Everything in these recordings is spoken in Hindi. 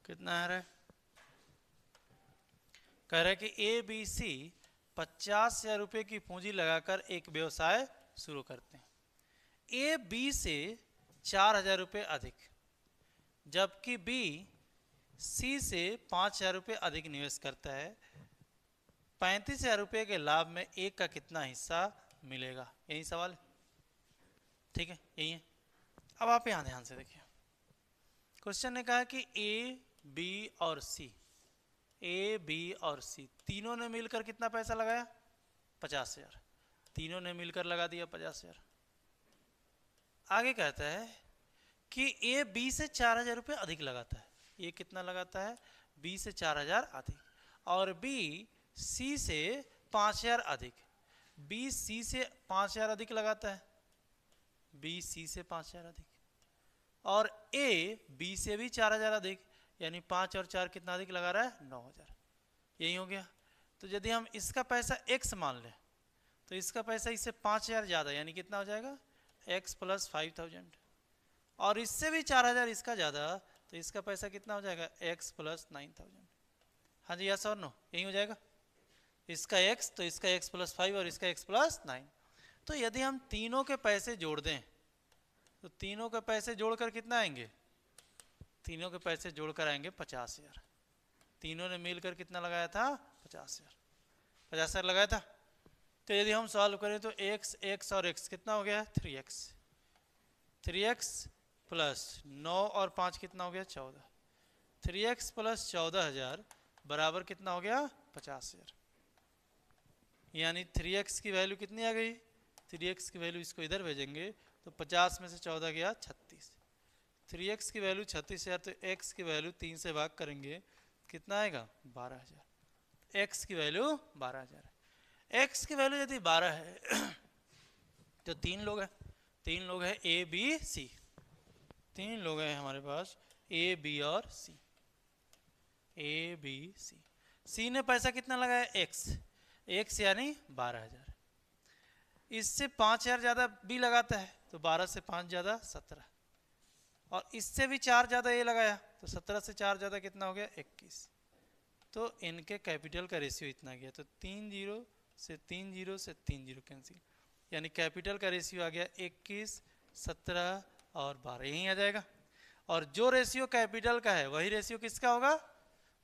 कितना आ रहा है? कह रहे कि ए बी सी 50,000 रुपये की पूंजी लगाकर एक व्यवसाय शुरू करते हैं। ए बी से 4,000 रुपये अधिक, जबकि बी सी से 5,000 रुपये अधिक निवेश करता है। 35,000 रुपये के लाभ में ए का कितना हिस्सा मिलेगा? यही सवाल है, ठीक है, यही है। अब आप यहां ध्यान से देखिए, क्वेश्चन ने कहा कि ए बी और सी, ए बी और सी तीनों ने मिलकर कितना पैसा लगाया? 50,000। तीनों ने मिलकर लगा दिया 50,000। आगे कहता है कि ए बी से 4,000 रुपये अधिक लगाता है। ये कितना लगाता है? बी से 4,000 अधिक। और बी सी से 5,000 अधिक। बी सी से 5,000 अधिक लगाता है, बी सी से 5,000 अधिक। और ए बी से भी 4,000 अधिक, यानी 5 और 4 कितना अधिक लगा रहा है? 9,000। यही हो गया। तो यदि हम इसका पैसा x मान लें तो इसका पैसा इससे 5,000 ज़्यादा, यानी कितना हो जाएगा? x plus 5,000। और इससे भी 4,000 इसका ज़्यादा, तो इसका पैसा कितना हो जाएगा? x plus 9,000। हाँ जी, यस और नो? यही हो जाएगा। इसका x तो इसका x प्लस 5 और इसका x प्लस 9। तो यदि हम तीनों के पैसे जोड़ दें तो तीनों के पैसे जोड़कर कितना आएंगे? तीनों के पैसे जोड़कर आएंगे 50,000। तीनों ने मिलकर कितना लगाया था? 50,000। 50,000 लगाया था। तो यदि हम सॉल्व करें तो x और x कितना हो गया? 3x। 3x प्लस 9 और 5 कितना हो गया? 14। 3x प्लस 14,000 बराबर कितना हो गया? 50,000। यानी 3x की वैल्यू कितनी आ गई? 3x की वैल्यू इसको इधर भेजेंगे तो 50 में से 14 गया 36। 3x की वैल्यू 36,000, तो x की वैल्यू 3 से भाग करेंगे कितना आएगा? 12,000। x की वैल्यू 12,000 है। x की वैल्यू यदि 12 है तो तीन लोग हैं, ए बी सी। तीन लोग हैं हमारे पास, ए बी और सी। ए बी सी, सी ने पैसा कितना लगाया? x यानी 12,000। इससे 5,000 ज़्यादा बी लगाता है, तो 12 से 5 ज़्यादा 17। और इससे भी 4 ज़्यादा ए लगाया, तो 17 से 4 ज़्यादा कितना हो गया? 21। तो इनके कैपिटल का रेशियो इतना गया। तो 3 जीरो से 3 जीरो से 3 जीरो कैंसिल, यानी कैपिटल का रेशियो आ गया 21, 17 और 12, यही आ जाएगा। और जो रेशियो कैपिटल का है वही रेशियो किसका होगा?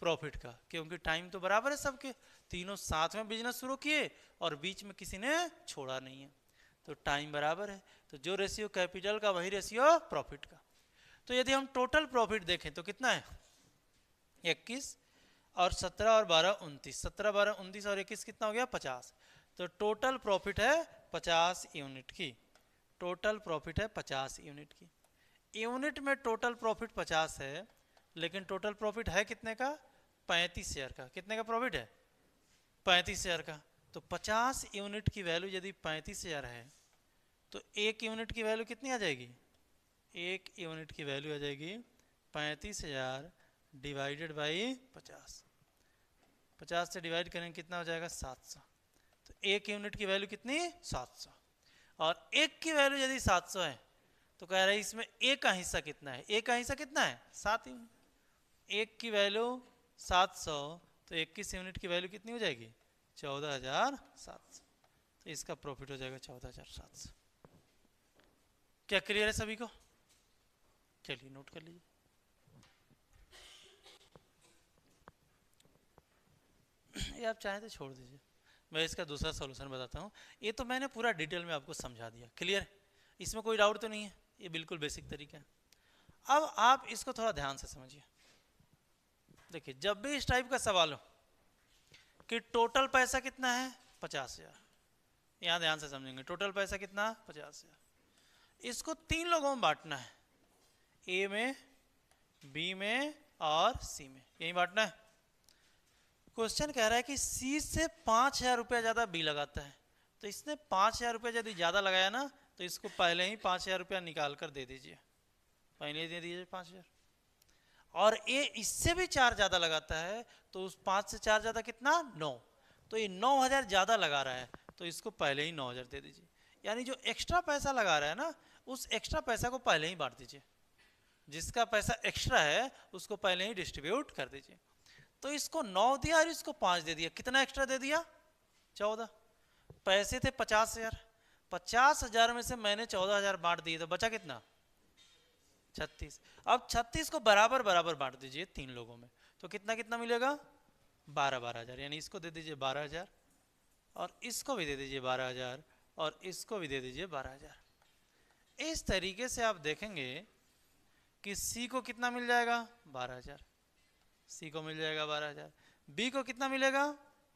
प्रॉफिट का, क्योंकि टाइम तो बराबर है सबके। तीनों साथ में बिजनेस शुरू किए और बीच में किसी ने छोड़ा नहीं है, तो टाइम बराबर है। तो जो रेशियो कैपिटल का वही रेशियो प्रॉफिट का। तो यदि हम टोटल प्रॉफिट देखें तो कितना है? 21 और 17 और 12 29। 17 12 29 और 21 कितना हो गया? 50। तो टोटल प्रॉफिट है 50 यूनिट की। टोटल प्रॉफिट है 50 यूनिट की। यूनिट में टोटल प्रॉफिट 50 है, लेकिन टोटल प्रॉफिट है कितने का? 35,000 का। कितने का प्रॉफिट है? 35,000 का। तो 50 यूनिट की वैल्यू यदि 35,000 है तो एक यूनिट की वैल्यू कितनी आ जाएगी? एक यूनिट की वैल्यू आ जाएगी 35,000 डिवाइडेड बाई 50। 50 से डिवाइड करेंगे कितना हो जाएगा? 700। तो एक यूनिट की वैल्यू कितनी? 700। और एक की वैल्यू यदि 700 है तो कह रहे हैं इसमें ए का हिस्सा कितना है? ए का हिस्सा कितना है? 7 यूनिट। एक की वैल्यू 700, तो 21 यूनिट की वैल्यू कितनी हो जाएगी? 14,700। तो इसका प्रॉफिट हो जाएगा 14,700। क्या क्लियर है सभी को? चलिए नोट कर लीजिए। ये आप चाहें तो छोड़ दीजिए, मैं इसका दूसरा सॉल्यूशन बताता हूँ। ये तो मैंने पूरा डिटेल में आपको समझा दिया, क्लियर? इसमें कोई डाउट तो नहीं है, ये बिल्कुल बेसिक तरीका है। अब आप इसको थोड़ा ध्यान से समझिए। देखिए, जब भी इस टाइप का सवाल हो कि टोटल पैसा कितना है? 50,000, यहाँ ध्यान से समझेंगे। टोटल पैसा कितना? 50,000। इसको 3 लोगों में बांटना है, ए में, बी में और सी में, यही बांटना है। क्वेश्चन कह रहा है कि सी से 5,000 रुपया ज़्यादा बी लगाता है, तो इसने 5,000 रुपया यदि ज़्यादा लगाया ना, तो इसको पहले ही 5,000 रुपया निकाल कर दे दीजिए, पहले ही दे दीजिए 5,000। और ये इससे भी 4 ज़्यादा लगाता है, तो उस 5 से 4 ज़्यादा कितना? 9। तो ये 9,000 ज़्यादा लगा रहा है, तो इसको पहले ही 9,000 दे दीजिए। यानी जो एक्स्ट्रा पैसा लगा रहा है ना, उस एक्स्ट्रा पैसा को पहले ही बांट दीजिए। जिसका पैसा एक्स्ट्रा है उसको पहले ही डिस्ट्रीब्यूट कर दीजिए। तो इसको 9 दिया और इसको 5 दे दिया, कितना एक्स्ट्रा दे दिया? 14। पैसे थे 50,000, 50,000 में से मैंने 14,000 बांट दिए तो बचा कितना? 36। अब 36 को बराबर बराबर बांट दीजिए 3 लोगों में, तो कितना कितना मिलेगा? 12,000। यानी इसको दे दीजिए 12,000 और इसको भी दे दीजिए 12,000 और इसको भी दे दीजिए 12,000। इस तरीके से आप देखेंगे कि सी को कितना मिल जाएगा? 12,000। सी को मिल जाएगा 12,000। बी को कितना मिलेगा?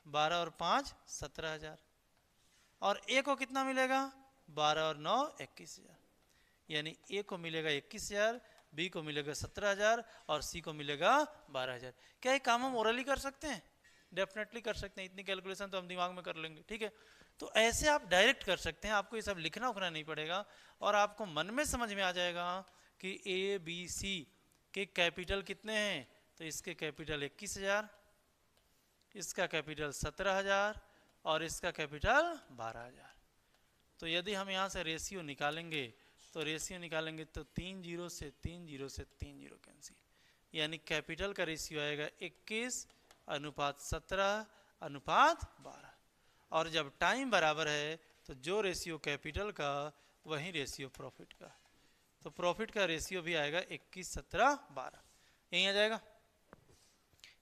12 और 5 17,000। और ए को कितना मिलेगा? 12 और 9 21,000। यानी ए को मिलेगा 21,000, बी को मिलेगा 17,000 और सी को मिलेगा 12,000। क्या ये काम हम ओरली कर सकते हैं? डेफिनेटली कर सकते हैं, इतनी कैलकुलेशन तो हम दिमाग में कर लेंगे। ठीक है, तो ऐसे आप डायरेक्ट कर सकते हैं, आपको ये सब लिखना उखना नहीं पड़ेगा और आपको मन में समझ में आ जाएगा कि ए बी सी के कैपिटल कितने हैं। तो इसके कैपिटल 21,000, इसका कैपिटल 17,000 और इसका कैपिटल 12,000। तो यदि हम यहाँ से रेशियो निकालेंगे तो रेशियो निकालेंगे तो 3 जीरो से 3 जीरो से 3 जीरो कैंसिल, यानी कैपिटल का रेशियो आएगा 21 अनुपात 17 अनुपात 12। और जब टाइम बराबर है तो जो रेशियो कैपिटल का वही रेशियो प्रॉफिट का, तो प्रॉफिट का रेशियो भी आएगा 21 17 12, यही आ जाएगा।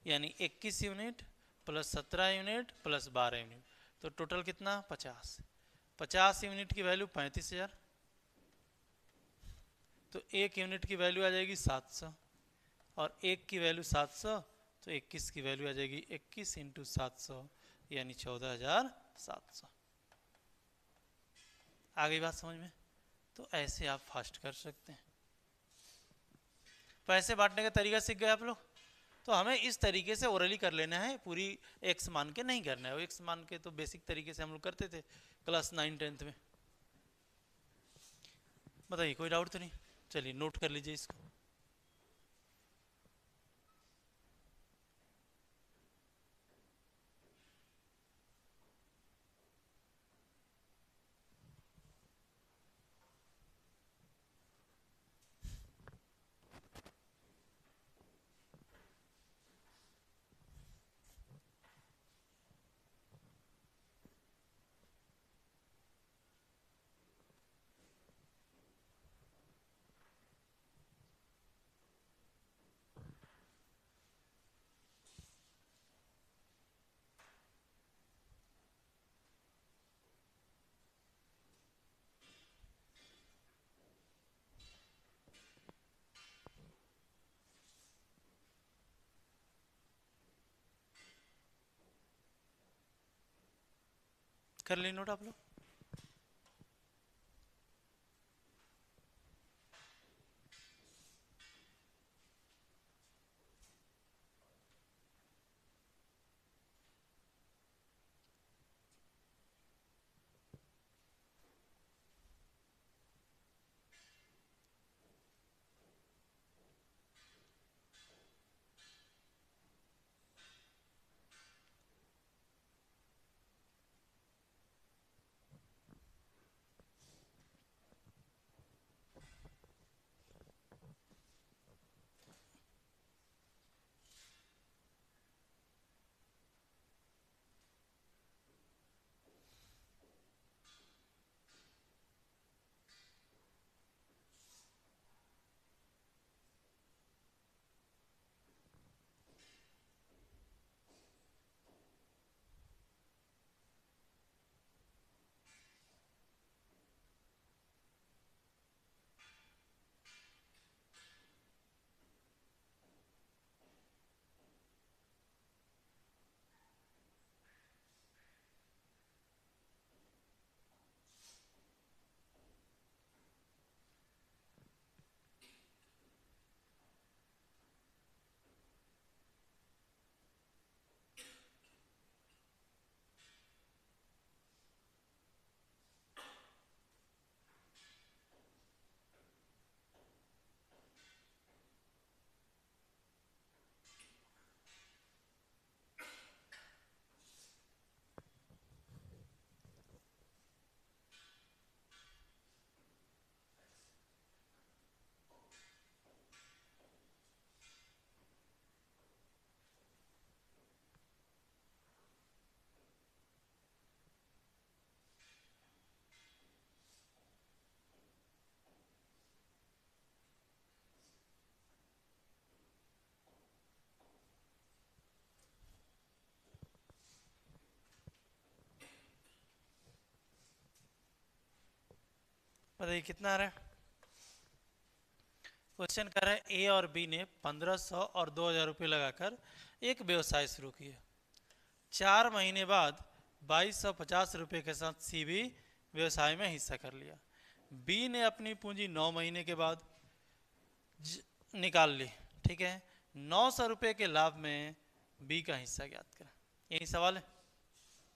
यानी 21 unit plus 17 unit plus 12 unit, तो टोटल कितना? 50। 50 यूनिट की वैल्यू 35,000, तो एक यूनिट की वैल्यू आ जाएगी 700 और एक की वैल्यू 700, तो 21 की वैल्यू आ जाएगी 21 इंटू 700 यानी 14,700। आ गई बात समझ में? तो ऐसे आप फास्ट कर सकते हैं। पैसे बांटने का तरीका सीख गए आप लोग। तो हमें इस तरीके से ओरली कर लेना है, पूरी एक्स मान के नहीं करना है। एक्स मान के तो बेसिक तरीके से हम लोग करते थे क्लास 9 10th में। बताइए कोई डाउट तो नहीं? चलिए नोट कर लीजिए इसको। कर ली नोट आप लोग? बताइए कितना आ रहा है। क्वेश्चन कर रहा है ए और बी ने 1500 और 2000 रुपये लगाकर एक व्यवसाय शुरू किया। 4 महीने बाद 2250 रुपये के साथ सी भी व्यवसाय में हिस्सा कर लिया। बी ने अपनी पूंजी 9 महीने के बाद निकाल ली। ठीक है, 900 रुपये के लाभ में बी का हिस्सा ज्ञात करें। यही सवाल है,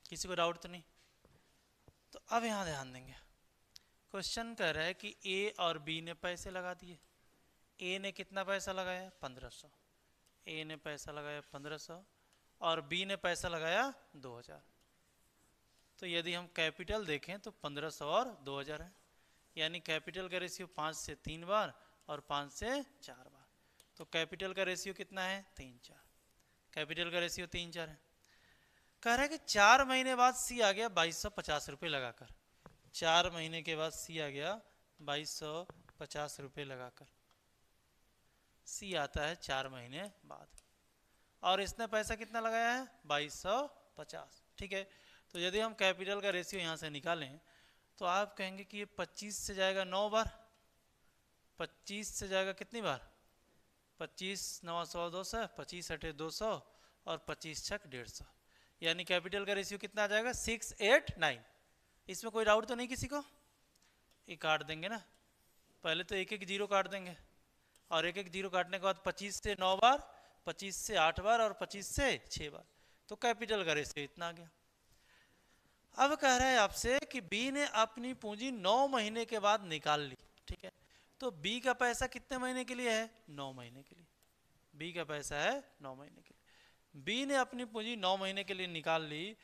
किसी को डाउट तो नहीं? तो अब यहाँ ध्यान देंगे। क्वेश्चन कह रहा है कि ए और बी ने पैसे लगा दिए। ए ने कितना पैसा लगाया? 1500। ए ने पैसा लगाया 1500 और बी ने पैसा लगाया 2000। तो यदि हम कैपिटल देखें तो 1500 और 2000 है, यानी कैपिटल का रेशियो 5 से 3 बार और 5 से 4 बार। तो कैपिटल का रेशियो कितना है? 3 4। कैपिटल का रेशियो 3 4 है। कह रहा है कि 4 महीने बाद सी आ गया 2250 रुपये लगाकर। 4 महीने के बाद सी आ गया 2250 रुपये लगाकर। सी आता है 4 महीने बाद और इसने पैसा कितना लगाया है? 2250। ठीक है, तो यदि हम कैपिटल का रेशियो यहाँ से निकालें तो आप कहेंगे कि ये 25 से जाएगा 9 बार, 25 से जाएगा कितनी बार? 25 9 100 200, 25 हटे 200 और 25 छक 150, यानी कैपिटल का रेशियो कितना आ जाएगा? 6 8 9। इसमें कोई डाउट तो नहीं किसी को? ये काट देंगे ना, पहले तो एक एक जीरो काट देंगे और एक एक जीरो काटने के बाद 25 से 9 बार, 25 से 8 बार और 25 से 6 बार, तो कैपिटल का रेशियो इतना आ गया। अब कह रहा है आपसे कि बी ने अपनी पूंजी 9 महीने के बाद निकाल ली। ठीक है, तो बी का पैसा कितने महीने के लिए है? 9 महीने के लिए। बी का पैसा है 9 महीने के लिए। बी ने अपनी पूंजी 9 महीने के लिए निकाल ली,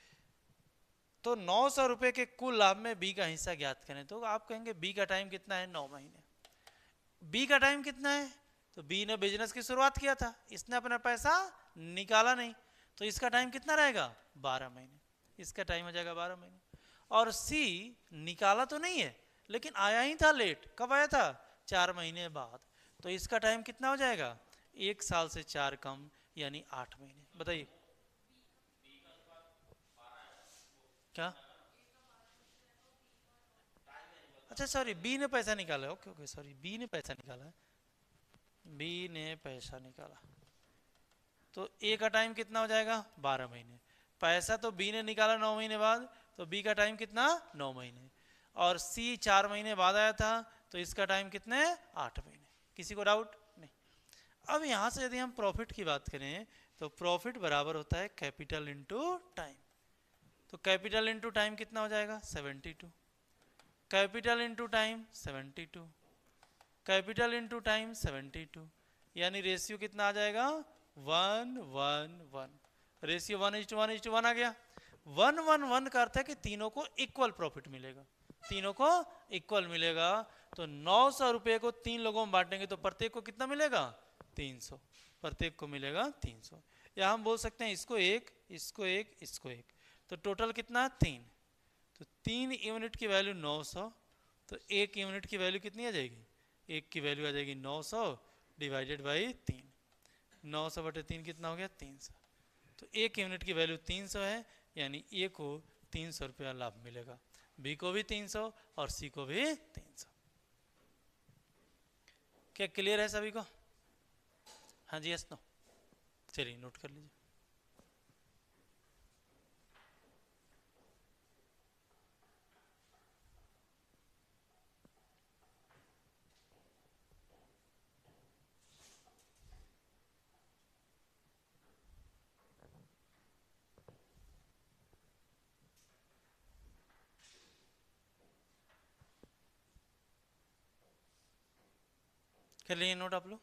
तो 900 रुपये के कुल लाभ में बी का हिस्सा ज्ञात करें। तो आप कहेंगे बी का टाइम कितना है? 9 महीने। बी का टाइम कितना है? तो बी ने बिजनेस की शुरुआत किया था, इसने अपना पैसा निकाला नहीं, तो इसका टाइम कितना रहेगा? 12 महीने। इसका टाइम हो जाएगा 12 महीने। और सी निकाला तो नहीं है लेकिन आया ही था लेट। कब आया था? 4 महीने बाद। तो इसका टाइम कितना हो जाएगा? 1 साल से 4 कम, यानी 8 महीने। बताइए क्या? अच्छा सॉरी, बी ने पैसा निकाला है। ओके ओके सॉरी, बी ने पैसा निकाला है। बी ने पैसा निकाला तो ए का टाइम कितना हो जाएगा? 12 महीने। पैसा तो बी ने निकाला 9 महीने बाद, तो बी का टाइम कितना? 9 महीने। और सी 4 महीने बाद आया था, तो इसका टाइम कितने? 8 महीने। किसी को डाउट नहीं? अब यहाँ से यदि हम प्रॉफिट की बात करें तो प्रॉफिट बराबर होता है कैपिटल इंटू टाइम। तो कैपिटल इंटू टाइम कितना हो जाएगा? 72। Capital into time 72, capital into time 72, यानी रेशियो कितना आ जाएगा? 1 1 1। रेशियो 1:1:1 आ गया। 1 1 1 का अर्थ है कि तीनों को इक्वल प्रॉफिट मिलेगा, तीनों को इक्वल मिलेगा। तो 900 रुपये को 3 लोगों में बांटेंगे तो प्रत्येक को कितना मिलेगा? 300। प्रत्येक को मिलेगा 300। या हम बोल सकते हैं इसको एक, इसको एक, इसको एक, तो टोटल कितना? 3। तो 3 यूनिट की वैल्यू 900, तो 1 यूनिट की वैल्यू कितनी आ जाएगी? 1 की वैल्यू आ जाएगी 900 डिवाइडेड बाई 3। 900 बटे 3 कितना हो गया? 300। तो 1 यूनिट की वैल्यू 300 है, यानी ए को 300 रुपया लाभ मिलेगा, बी को भी 300 और सी को भी 300। क्या क्लियर है सभी को? हाँ जी, यस नो? चलिए नोट कर लीजिए। कर लिए नोट आप लोग?